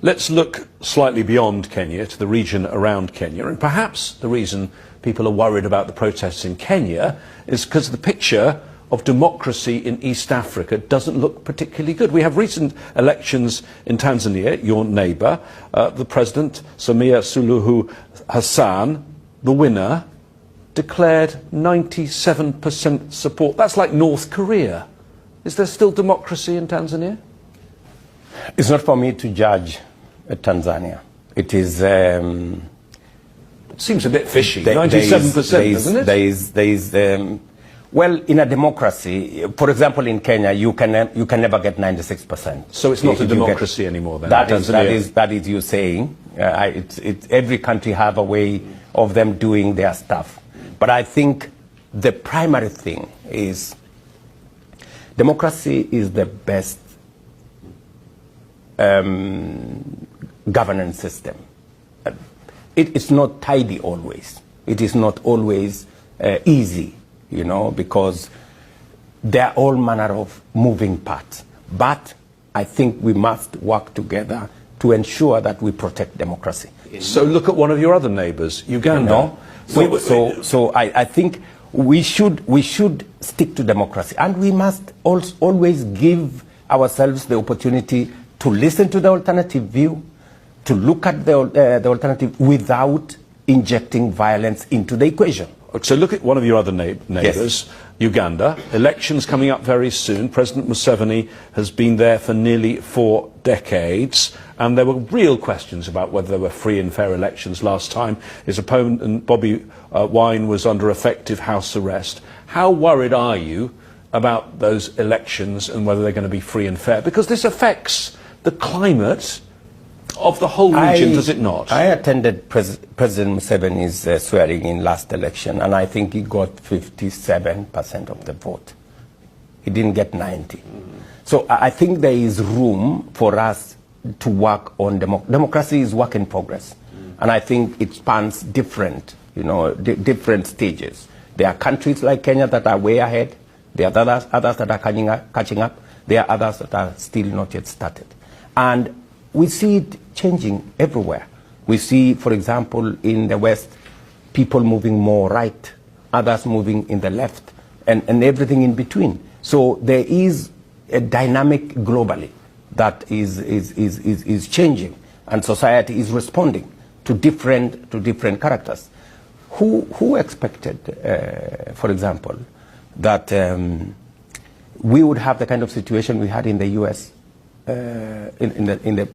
Let's look slightly beyond Kenya to the region around Kenya. And perhaps the reason people are worried about the protests in Kenya is because the picture of democracy in East Africa doesn't look particularly good. We have recent elections in Tanzania, your neighbour. The president, Samia Suluhu Hassan, the winner, declared 97% support. That's like North Korea. Is there still democracy in Tanzania? It's not for me to judge Tanzania. It is... it seems a bit fishy, 97%, doesn't it? Well, in a democracy, for example, in Kenya, you can never get 96%. So it's not a democracy anymore then? That is you saying. Every country have a way of them doing their stuff. But I think the primary thing is democracy is the best governance system. It's not tidy always. It is not always easy, you know, because there are all manner of moving parts. But I think we must work together to ensure that we protect democracy. So look at one of your other neighbours, Uganda. So I think we should stick to democracy, and we must also always give ourselves the opportunity to listen to the alternative view, to look at the alternative without injecting violence into the equation. So look at one of your other neighbours, yes. Uganda. Elections coming up very soon. President Museveni has been there for nearly 4 decades, and there were real questions about whether there were free and fair elections last time. His opponent, Bobby Wine, was under effective house arrest. How worried are you about those elections and whether they're going to be free and fair? Because this affects the climate of the whole region, does it not? I attended President Museveni's swearing in last election, and I think he got 57% of the vote. He didn't get 90. So I think there is room for us to work on democracy is work in progress, and I think it spans different, different stages. There are countries like Kenya that are way ahead. There are others that are catching up. There are others that are still not yet started, and we see it changing everywhere. We see, for example, in the West, people moving more right, others moving in the left, and everything in between. So there is a dynamic globally that is changing, and society is responding to different characters. Who expected, for example, that we would have the kind of situation we had in the U.S. in the